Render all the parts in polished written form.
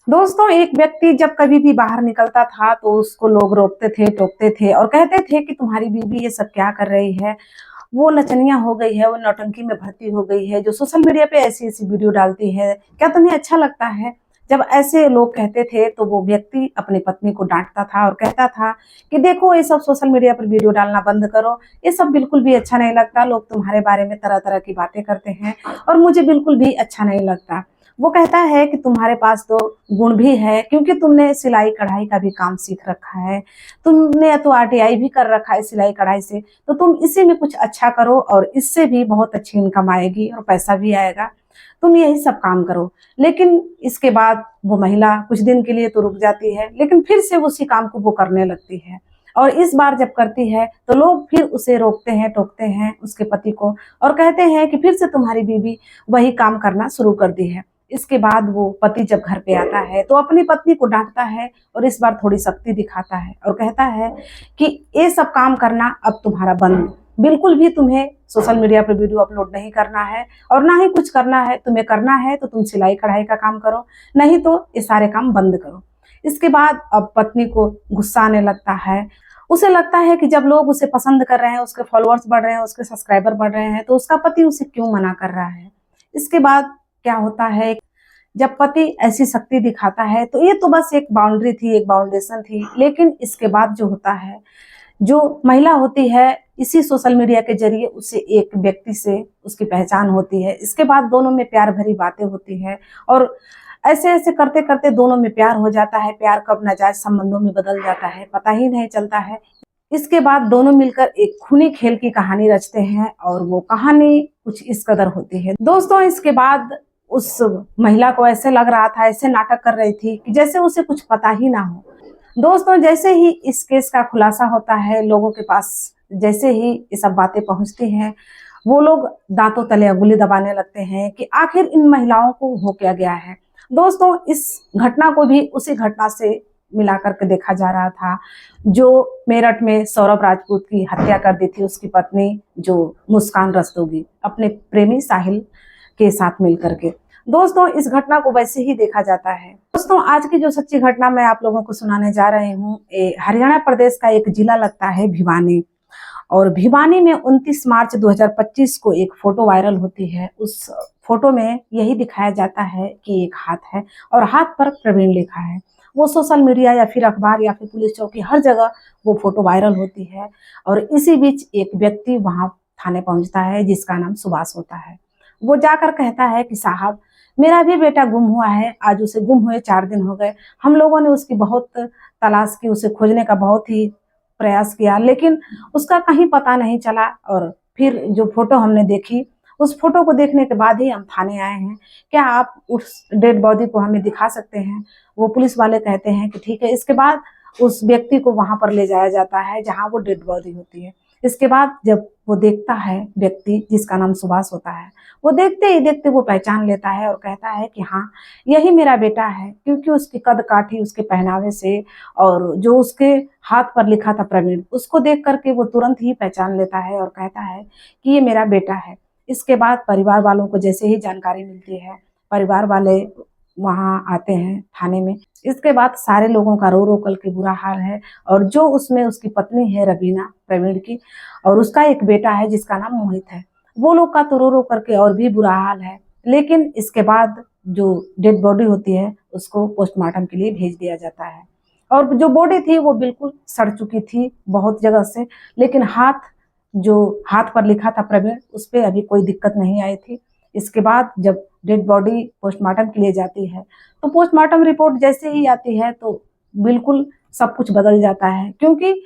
दोस्तों, एक व्यक्ति जब कभी भी बाहर निकलता था तो उसको लोग रोकते थे, टोकते थे और कहते थे कि तुम्हारी बीवी ये सब क्या कर रही है? वो नचनिया हो गई है, वो नौटंकी में भर्ती हो गई है, जो सोशल मीडिया पे ऐसी-ऐसी वीडियो डालती है। क्या तुम्हें अच्छा लगता है? जब ऐसे लोग कहते थे तो वो व्यक्ति अपनी पत्नी को डाँटता था और कहता था कि देखो ये सब सोशल मीडिया पर वीडियो डालना बंद करो। ये सब बिल्कुल भी अच्छा नहीं लगता। लोग तुम्हारे बारे में तरह-तरह की बातें करते हैं और मुझे बिल्कुल भी अच्छा नहीं लगता। वो कहता है कि तुम्हारे पास तो गुण भी है क्योंकि तुमने सिलाई-कढ़ाई का भी काम सीख रखा है। तुमने तो आरटीआई भी कर रखा है सिलाई-कढ़ाई से, तो तुम इसी में कुछ अच्छा करो और इससे भी बहुत अच्छी इनकम आएगी और पैसा भी आएगा। तुम यही सब काम करो। लेकिन इसके बाद वो महिला कुछ दिन के लिए तो रुक जाती है, लेकिन फिर से उसी काम को वो करने लगती है। और इस बार जब करती है, तो लोग फिर उसे रोकते हैं, टोकते हैं उसके पति को और कहते हैं कि फिर से तुम्हारी बीवी वही काम करना शुरू कर दी है। इसके बाद वो पति जब घर पे आता है तो अपनी पत्नी को डाँटता है और इस बार थोड़ी सख्ती दिखाता है और कहता है कि ये सब काम करना अब तुम्हारा बंद। बिल्कुल भी तुम्हें सोशल मीडिया पे वीडियो अपलोड नहीं करना है और ना ही कुछ करना है। तुम्हें करना है तो तुम सिलाई-कढ़ाई का काम करो, नहीं तो ये सारे काम बंद करो। इसके बाद अब पत्नी को गुस्सा आने लगता है। उसे लगता है कि जब लोग उसे पसंद कर रहे हैं, उसके फॉलोअर्स बढ़ रहे हैं, उसके सब्सक्राइबर बढ़ रहे हैं, तो उसका पति उसे क्यों मना कर रहा है? इसके बाद क्या होता है, जब पति ऐसी शक्ति दिखाता है तो ये तो बस एक बाउंड्री थी, एक बाउंडेशन थी, लेकिन इसके बाद जो होता है, जो महिला होती है इसी सोशल मीडिया के जरिए उसे एक व्यक्ति से उसकी पहचान होती है। इसके बाद दोनों में प्यार भरी बातें होती है और ऐसे-ऐसे करते-करते दोनों में प्यार हो जाता है। प्यार कब नाजायज संबंधों में बदल जाता है, पता ही नहीं चलता है। इसके बाद दोनों मिलकर एक खूनी खेल की कहानी रचते हैं और वो कहानी कुछ इस कदर होती है। दोस्तों, इसके बाद उस महिला को ऐसे लग रहा था, ऐसे नाटक कर रही थी कि जैसे उसे कुछ पता ही ना हो। दोस्तों, जैसे ही इस केस का खुलासा होता है, लोगों के पास जैसे ही ये सब बातें पहुँचती हैं, वो लोग दाँतों तले अंगुली दबाने लगते हैं कि आखिर इन महिलाओं को हो क्या गया है। दोस्तों, इस घटना को भी उसी घटना से मिला करके देखा जा रहा था, जो मेरठ में सौरभ राजपूत की हत्या कर दी थी उसकी पत्नी, जो मुस्कान रस्तोगी, अपने प्रेमी साहिल के साथ मिलकर के। दोस्तों, इस घटना को वैसे ही देखा जाता है। दोस्तों, आज की जो सच्ची घटना मैं आप लोगों को सुनाने जा रही हूँ, हरियाणा प्रदेश का एक जिला लगता है भिवानी। और भिवानी में 29 मार्च 2025 को एक फोटो वायरल होती है। उस फोटो में यही दिखाया जाता है कि एक हाथ है और हाथ पर प्रवीण लिखा है। वो सोशल मीडिया या फिर अखबार या फिर पुलिस चौकी हर जगह वो फोटो वायरल होती है और इसी बीच एक व्यक्ति वहां थाने पहुंचता है जिसका नाम सुभाष होता है। वो जाकर कहता है कि साहब, मेरा भी बेटा गुम हुआ है, आज उसे गुम हुए 4 दिन हो गए। हम लोगों ने उसकी बहुत तलाश की, उसे खोजने का बहुत ही प्रयास किया, लेकिन उसका कहीं पता नहीं चला। और फिर जो फोटो हमने देखी, उस फोटो को देखने के बाद ही हम थाने आए हैं। क्या आप उस डेड बॉडी को हमें दिखा सकते हैं? वो पुलिस वाले कहते हैं कि ठीक है। इसके बाद उस व्यक्ति को वहां पर ले जाया जाता है जहां वो डेड बॉडी होती है। इसके बाद जब वो देखता है व्यक्ति जिसका नाम सुभाष होता है, वो देखते ही देखते वो पहचान लेता है और कहता है कि हाँ, यही मेरा बेटा है, क्योंकि उसकी कद काठी, उसके पहनावे से और जो उसके हाथ पर लिखा था प्रवीण, उसको देख करके वो तुरंत ही पहचान लेता है और कहता है कि ये मेरा बेटा है। इसके बाद परिवार वालों को जैसे ही जानकारी मिलती है, परिवार वाले वहाँ आते हैं थाने में। इसके बाद सारे लोगों का रो रो करके बुरा हाल है और जो उसमें उसकी पत्नी है रवीना प्रवीण की, और उसका एक बेटा है जिसका नाम मोहित है, वो लोग का तो रो रो करके और भी बुरा हाल है। लेकिन इसके बाद जो डेड बॉडी होती है उसको पोस्टमार्टम के लिए भेज दिया जाता है और जो बॉडी थी वो बिल्कुल सड़ चुकी थी बहुत जगह से, लेकिन जो हाथ पर लिखा था प्रवीण, उस पे अभी कोई दिक्कत नहीं आई थी। इसके बाद जब डेड बॉडी पोस्टमार्टम के लिए जाती है तो पोस्टमार्टम रिपोर्ट जैसे ही आती है तो बिल्कुल सब कुछ बदल जाता है, क्योंकि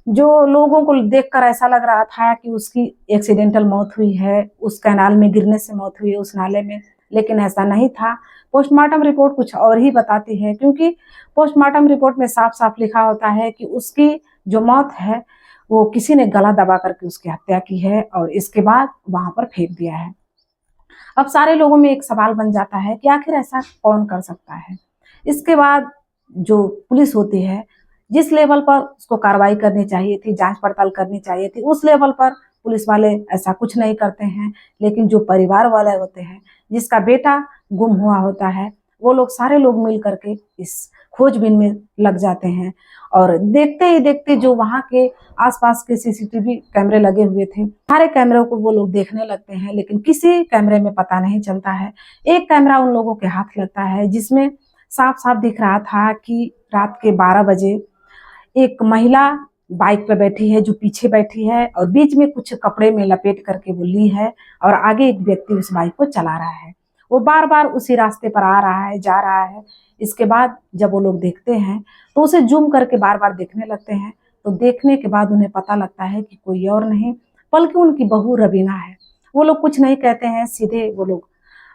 जो लोगों को देखकर ऐसा लग रहा था कि उसकी एक्सीडेंटल मौत हुई है, उस कैनाल में गिरने से मौत हुई है उस नाले में, लेकिन ऐसा नहीं था। पोस्टमार्टम रिपोर्ट कुछ और ही बताती है, क्योंकि पोस्टमार्टम रिपोर्ट में साफ-साफ लिखा होता है कि उसकी जो मौत है वो किसी ने गला दबा करके उसकी हत्या की है और इसके बाद वहां पर फेंक दिया है। अब सारे लोगों में एक सवाल बन जाता है कि आखिर ऐसा कौन कर सकता है। इसके बाद जो पुलिस होती है, जिस लेवल पर उसको कार्रवाई करनी चाहिए थी, जांच पड़ताल करनी चाहिए थी, उस लेवल पर पुलिस वाले ऐसा कुछ नहीं करते हैं। लेकिन जो परिवार वाले होते हैं, जिसका बेटा गुम हुआ होता है, वो लोग सारे लोग मिल करके इस खोजबीन में लग जाते हैं। और देखते ही देखते जो वहाँ के आसपास के सीसीटीवी कैमरे लगे हुए थे, सारे कैमरों को वो लोग देखने लगते हैं, लेकिन किसी कैमरे में पता नहीं चलता है। एक कैमरा उन लोगों के हाथ लगता है जिसमें साफ साफ दिख रहा था कि रात के 12 बजे एक महिला बाइक पे बैठी है, जो पीछे बैठी है और बीच में कुछ कपड़े में लपेट करके वो ली है, और आगे एक व्यक्ति उस बाइक को चला रहा है। वो बार बार उसी रास्ते पर आ रहा है, जा रहा है। इसके बाद जब वो लोग देखते हैं तो उसे जूम करके बार बार देखने लगते हैं। तो देखने के बाद उन्हें पता लगता है कि कोई और नहीं बल्कि उनकी बहू रवीना है। वो लोग कुछ नहीं कहते हैं, सीधे वो लोग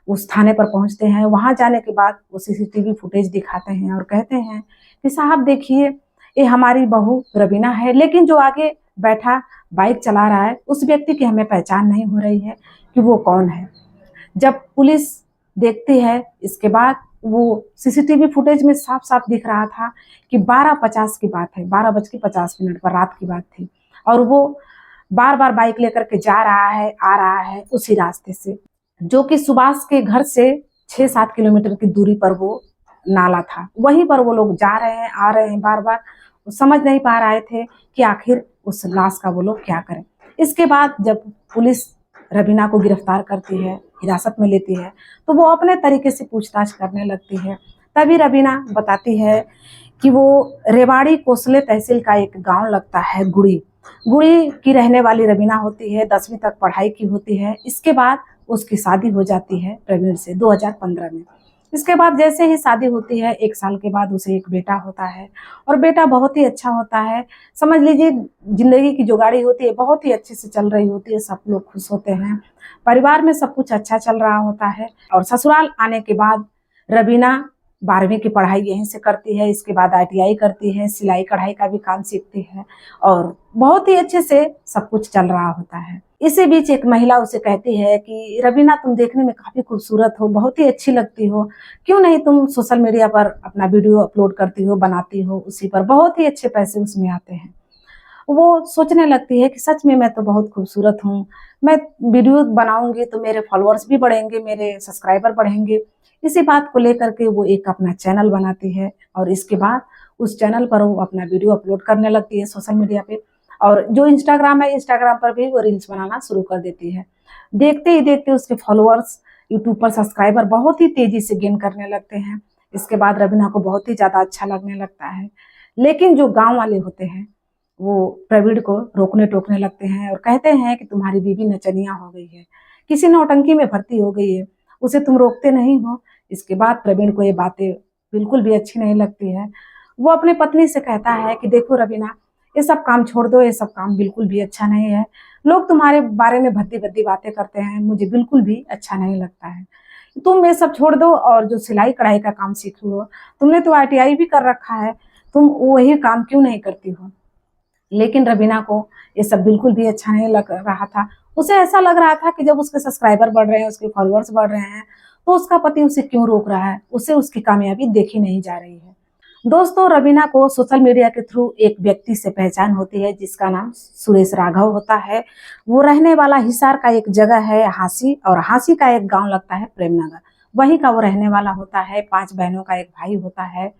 उस थाने पर पहुंचते हैं। वहां जाने के बाद वो सीसीटीवी फुटेज दिखाते हैं और कहते हैं कि साहब देखिए, ये हमारी बहू रवीना है, लेकिन जो आगे बैठा बाइक चला रहा है उस व्यक्ति की हमें पहचान नहीं हो रही है कि वो कौन है। जब पुलिस देखती है इसके बाद, वो सीसीटीवी फुटेज में साफ साफ दिख रहा था कि 12:50 की बात है, 12:50 पर रात की बात थी, और वो बार बार बाइक लेकर के जा रहा है, आ रहा है उसी रास्ते से, जो कि सुभाष के घर से 6-7 किलोमीटर की दूरी पर वो नाला था। वहीं पर वो लोग जा रहे हैं, आ रहे हैं बार बार। समझ नहीं पा रहे थे कि आखिर उस लाश का वो लोग क्या करें। इसके बाद जब पुलिस रवीना को गिरफ्तार करती है, हिरासत में लेती है, तो वो अपने तरीके से पूछताछ करने लगती है। तभी रवीना बताती है कि वो रेवाड़ी कोसले तहसील का एक गांव लगता है गुड़ी, गुड़ी की रहने वाली रवीना होती है। 10वीं तक पढ़ाई की होती है। इसके बाद उसकी शादी हो जाती है प्रवीण से 2015 में। इसके बाद जैसे ही शादी होती है, 1 साल के बाद उसे एक बेटा होता है, और बेटा बहुत ही अच्छा होता है। समझ लीजिए जिंदगी की जो गाड़ी होती है बहुत ही अच्छे से चल रही होती है, सब लोग खुश होते हैं, परिवार में सब कुछ अच्छा चल रहा होता है। और ससुराल आने के बाद रवीना 12वीं की पढ़ाई यहीं से करती है। इसके बाद ITI करती है, सिलाई कढ़ाई का भी काम सीखती है, और बहुत ही अच्छे से सब कुछ चल रहा होता है। इसी बीच एक महिला उसे कहती है कि रवीना, तुम देखने में काफी खूबसूरत हो, बहुत ही अच्छी लगती हो, क्यों नहीं तुम सोशल मीडिया पर अपना वीडियो अपलोड करती हो, बनाती हो, उसी पर बहुत ही अच्छे पैसे उसमें आते हैं। वो सोचने लगती है कि सच में मैं तो बहुत खूबसूरत हूँ, मैं वीडियो बनाऊंगी तो मेरे फॉलोअर्स भी बढ़ेंगे, मेरे सब्सक्राइबर बढ़ेंगे। इसी बात को लेकर के वो एक अपना चैनल बनाती है, और इसके बाद उस चैनल पर वो अपना वीडियो अपलोड करने लगती है सोशल मीडिया पे। और जो इंस्टाग्राम है, इंस्टाग्राम पर भी वो रील्स बनाना शुरू कर देती है। देखते ही देखते उसके फॉलोअर्स, यूट्यूब पर सब्सक्राइबर बहुत ही तेजी से गेन करने लगते हैं। इसके बाद रवीना को बहुत ही ज्यादा अच्छा लगने लगता है। लेकिन जो गांव वाले होते हैं वो प्रवीण को रोकने टोकने लगते हैं और कहते हैं कि तुम्हारी बीवी नचनिया हो गई है, किसी नौटंकी में भर्ती हो गई है, उसे तुम रोकते नहीं हो। इसके बाद प्रवीण को ये बातें बिल्कुल भी अच्छी नहीं लगती है। वो अपनी पत्नी से कहता है कि देखो रवीना, ये सब काम छोड़ दो, ये सब काम बिल्कुल भी अच्छा नहीं है। लोग तुम्हारे बारे में भद्दी भद्दी बातें करते हैं, मुझे बिल्कुल भी अच्छा नहीं लगता है। तुम ये सब छोड़ दो और जो सिलाई कढ़ाई का काम सीखी हो, तुमने तो ITI भी कर रखा है, तुम वही काम क्यों नहीं करती हो। लेकिन रवीना को ये सब बिल्कुल भी अच्छा नहीं लग रहा था। उसे ऐसा लग रहा था कि जब उसके सब्सक्राइबर बढ़ रहे हैं, उसके फॉलोअर्स बढ़ रहे हैं, तो उसका पति उसे क्यों रोक रहा है, उसे उसकी कामयाबी देखी नहीं जा रही है। दोस्तों, रवीना को सोशल मीडिया के थ्रू एक व्यक्ति से पहचान होती है जिसका नाम सुरेश राघव होता है। वो रहने वाला हिसार का एक जगह है हांसी, और हांसी का एक गांव लगता है प्रेमनगर, वहीं का वो रहने वाला होता है। 5 बहनों का एक भाई होता है,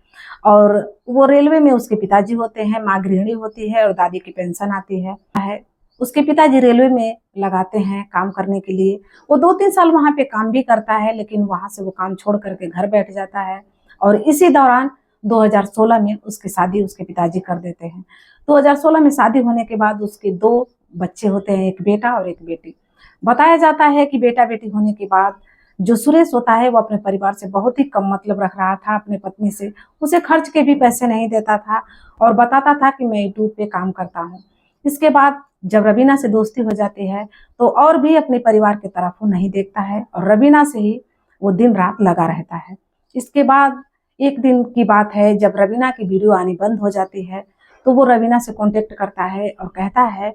और वो रेलवे में उसके पिताजी होते हैं, माँ गृहिणी होती है और दादी की पेंशन आती है। उसके पिताजी रेलवे में लगाते हैं काम करने के लिए। वो 2-3 साल वहाँ पे काम भी करता है, लेकिन वहाँ से वो काम छोड़ करके घर बैठ जाता है। और इसी दौरान 2016 में उसकी शादी उसके पिताजी कर देते हैं। 2016 में शादी होने के बाद उसके 2 बच्चे होते हैं, एक बेटा और एक बेटी। बताया जाता है कि बेटा बेटी होने के बाद जो सुरेश होता है वो अपने परिवार से बहुत ही कम मतलब रख रहा था, अपने पत्नी से उसे खर्च के भी पैसे नहीं देता था, और बताता था कि मैं यूट्यूब पे काम करता हूँ। इसके बाद जब रवीना से दोस्ती हो जाती है तो और भी अपने परिवार की तरफ वो नहीं देखता है, और रवीना से ही वो दिन रात लगा रहता है। इसके बाद एक दिन की बात है, जब रवीना की वीडियो आनी बंद हो जाती है, तो वो रवीना से कांटेक्ट करता है और कहता है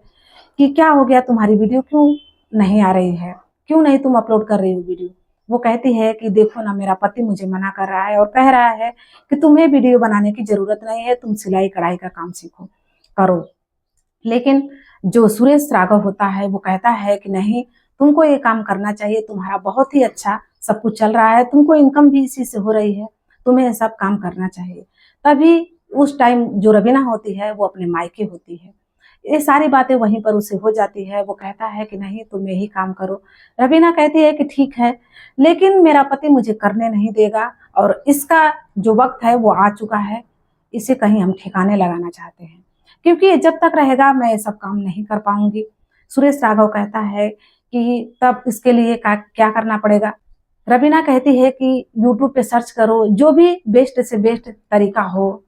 कि क्या हो गया, तुम्हारी वीडियो क्यों नहीं आ रही है, क्यों नहीं तुम अपलोड कर रही हो वीडियो। वो कहती है कि देखो ना, मेरा पति मुझे मना कर रहा है और कह रहा है कि तुम्हें वीडियो बनाने की जरूरत नहीं है, तुम सिलाई कढ़ाई का काम सीखो, करो। लेकिन जो सुरेश राघव होता है वो कहता है कि नहीं, तुमको ये काम करना चाहिए, तुम्हारा बहुत ही अच्छा सब कुछ चल रहा है, तुमको इनकम भी इसी से हो रही है, तुम्हें ये सब काम करना चाहिए। तभी उस टाइम जो रवीना होती है वो अपने मायके होती है। ये सारी बातें वहीं पर उसे हो जाती है। वो कहता है कि नहीं, तुम यही काम करो। रवीना कहती है कि ठीक है, लेकिन मेरा पति मुझे करने नहीं देगा और इसका जो वक्त है वो आ चुका है, इसे कहीं हम ठिकाने लगाना चाहते हैं, क्योंकि ये जब तक रहेगा मैं ये सब काम नहीं कर पाऊंगी। सुरेश राघव कहता है कि तब इसके लिए क्या करना पड़ेगा। रवीना कहती है कि यूट्यूब पे सर्च करो, जो भी बेस्ट से बेस्ट तरीका हो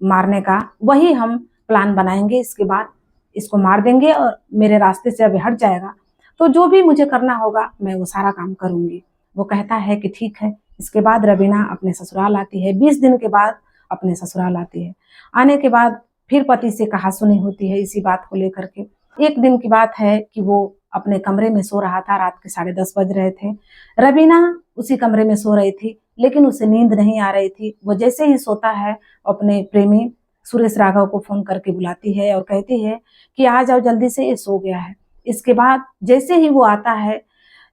मारने का वही हम प्लान बनाएंगे, इसके बाद इसको मार देंगे और मेरे रास्ते से अब हट जाएगा, तो जो भी मुझे करना होगा मैं वो सारा काम करूंगी। वो कहता है कि ठीक है। इसके बाद रवीना अपने ससुराल आती है, 20 दिन के बाद अपने ससुराल आती है। आने के बाद फिर पति से कहासुनी होती है इसी बात को लेकर के। एक दिन की बात है कि वो अपने कमरे में सो रहा था, रात के 10:30 बज रहे थे। रवीना उसी कमरे में सो रही थी, लेकिन उसे नींद नहीं आ रही थी। वो जैसे ही सोता है अपने प्रेमी सुरेश राघव को फोन करके बुलाती है और कहती है कि आ जाओ जल्दी से, ये सो गया है। इसके बाद जैसे ही वो आता है,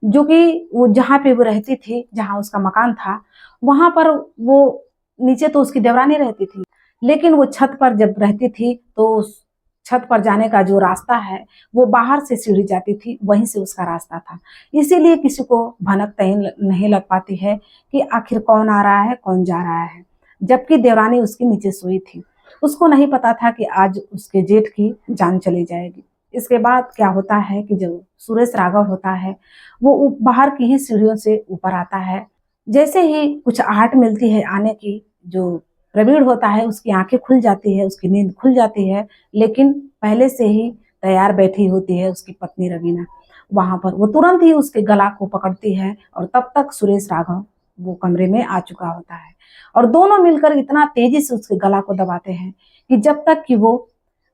जो कि वो जहाँ पे वो रहती थी, जहाँ उसका मकान था, वहां पर वो नीचे तो उसकी देवरानी रहती थी, लेकिन वो छत पर जब रहती थी तो उस छत पर जाने का जो रास्ता है वो बाहर से सीढ़ी जाती थी, वहीं से उसका रास्ता था। इसीलिए किसी को भनक नहीं लग पाती है कि आखिर कौन आ रहा है कौन जा रहा है, जबकि देवरानी उसके नीचे सोई थी। उसको नहीं पता था कि आज उसके जेठ की जान चली जाएगी। इसके बाद क्या होता है कि जब सुरेश राघव होता है वो बाहर की ही सीढ़ियों से ऊपर आता है। जैसे ही कुछ आहट मिलती है आने की, जो प्रवीण होता है उसकी आंखें खुल जाती है, उसकी नींद खुल जाती है, लेकिन पहले से ही तैयार बैठी होती है उसकी पत्नी रवीना। वहां पर वो तुरंत ही उसके गला को पकड़ती है और तब तक सुरेश राघव वो कमरे में आ चुका होता है और दोनों मिलकर इतना तेजी से उसके गला को दबाते हैं कि जब तक कि वो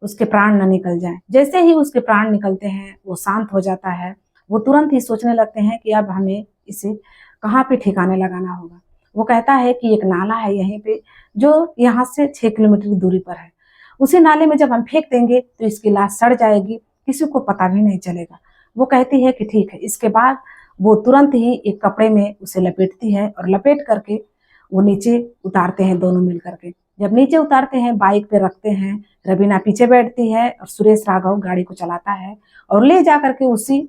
उसके प्राण न निकल जाए। जैसे ही उसके प्राण निकलते हैं वो शांत हो जाता है। वो तुरंत ही सोचने लगते हैं कि अब हमें इसे कहाँ पे ठिकाने लगाना होगा। वो कहता है कि एक नाला है यहीं पे, जो यहाँ से 6 किलोमीटर की दूरी पर है। उसी नाले में जब हम फेंक देंगे तो इसकी लाश सड़ जाएगी, किसी को पता भी नहीं चलेगा। वो कहती है कि ठीक है। इसके बाद वो तुरंत ही एक कपड़े में उसे लपेटती है और लपेट करके वो नीचे उतारते हैं दोनों मिल करके। जब नीचे उतारते हैं, बाइक पे रखते हैं, रवीना पीछे बैठती है और सुरेश राघव गाड़ी को चलाता है और ले जा करके उसी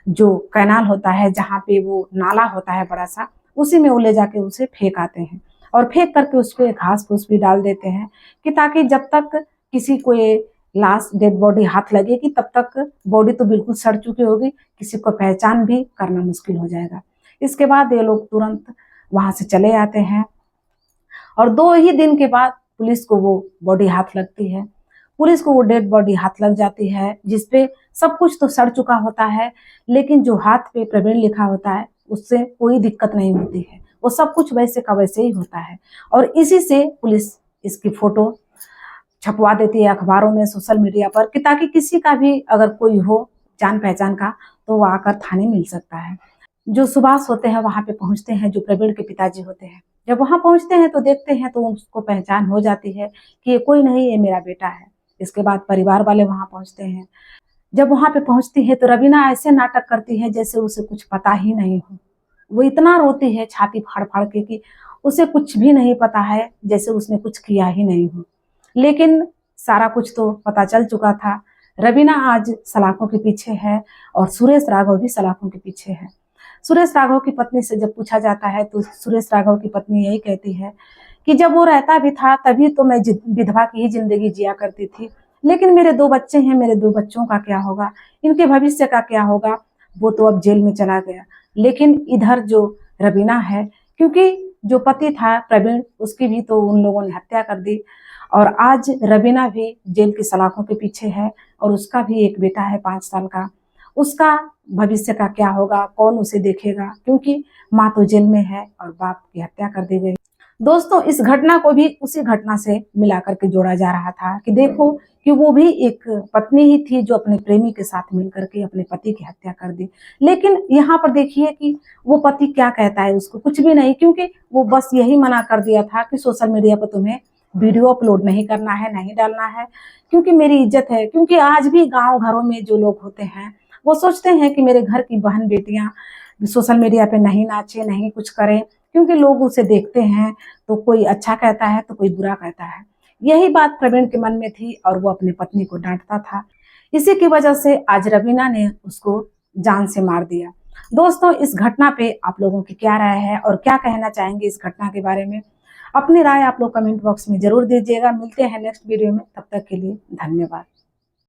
जो कैनाल होता है, जहाँ पे वो नाला होता है बड़ा सा, उसी में वो ले जाके उसे फेंक आते हैं और फेंक करके उस पर घास फूस भी डाल देते हैं कि ताकि जब तक किसी को ये लाश डेड बॉडी हाथ लगेगी तब तक बॉडी तो बिल्कुल सड़ चुकी होगी, किसी को पहचान भी करना मुश्किल हो जाएगा। इसके बाद ये लोग तुरंत वहां से चले आते हैं और 2 ही दिन के बाद पुलिस को वो बॉडी हाथ लगती है। पुलिस को वो डेड बॉडी हाथ लग जाती है, जिसपे सब कुछ तो सड़ चुका होता है, लेकिन जो हाथ पे प्रवीण लिखा होता है उससे कोई दिक्कत नहीं होती है, वो सब कुछ वैसे का वैसे ही होता है। और इसी से पुलिस इसकी फोटो छपवा देती है अखबारों में, सोशल मीडिया पर, कि ताकि किसी का भी अगर कोई हो जान पहचान का तो वो आकर थाने मिल सकता है। जो सुभाष होते हैं वहां पे पहुंचते हैं, जो प्रवीण के पिताजी होते हैं। जब वहां पहुंचते हैं तो देखते हैं तो उसको पहचान हो जाती है कि ये कोई नहीं, ये मेरा बेटा है। इसके बाद परिवार वाले वहां पहुंचते हैं। जब वहां पे पहुंचती है तो रवीना ऐसे नाटक करती है जैसे उसे कुछ पता ही नहीं हो। वो इतना रोती है छाती फाड़ फाड़ के कि उसे कुछ भी नहीं पता है, जैसे उसने कुछ किया ही नहीं हो। लेकिन सारा कुछ तो पता चल चुका था। रवीना आज सलाखों के पीछे है और सुरेश राघव भी सलाखों के पीछे है। सुरेश राघव की पत्नी से जब पूछा जाता है तो सुरेश राघव की पत्नी यही कहती है कि जब वो रहता भी था तभी तो मैं विधवा की ही जिंदगी जिया करती थी, लेकिन मेरे 2 बच्चे हैं, मेरे 2 बच्चों का क्या होगा, इनके भविष्य का क्या होगा, वो तो अब जेल में चला गया। लेकिन इधर जो रवीना है, क्योंकि जो पति था प्रवीण, उसकी भी तो उन लोगों ने हत्या कर दी और आज रवीना भी जेल की सलाखों के पीछे है और उसका भी एक बेटा है 5 साल का। उसका भविष्य का क्या होगा, कौन उसे देखेगा, क्योंकि माँ तो जेल में है और बाप की हत्या कर दी गई। दोस्तों, इस घटना को भी उसी घटना से मिला करके जोड़ा जा रहा था कि देखो कि वो भी एक पत्नी ही थी जो अपने प्रेमी के साथ मिलकर के अपने पति की हत्या कर दी। लेकिन यहाँ पर देखिए कि वो पति क्या कहता है, उसको कुछ भी नहीं, क्योंकि वो बस यही मना कर दिया था कि सोशल मीडिया पर तुम्हें वीडियो अपलोड नहीं करना है, नहीं डालना है, क्योंकि मेरी इज्जत है। क्योंकि आज भी गाँव घरों में जो लोग होते हैं वो सोचते हैं कि मेरे घर की बहन बेटियां सोशल मीडिया पे नहीं नाचे, नहीं कुछ करें, क्योंकि लोग उसे देखते हैं तो कोई अच्छा कहता है तो कोई बुरा कहता है। यही बात प्रवीण के मन में थी और वो अपनी पत्नी को डांटता था। इसी की वजह से आज रवीना ने उसको जान से मार दिया। दोस्तों, इस घटना पे आप लोगों की क्या राय है और क्या कहना चाहेंगे इस घटना के बारे में? अपनी राय आप लोग कमेंट बॉक्स में जरूर दीजिएगा। मिलते हैं नेक्स्ट वीडियो में, तब तक के लिए धन्यवाद।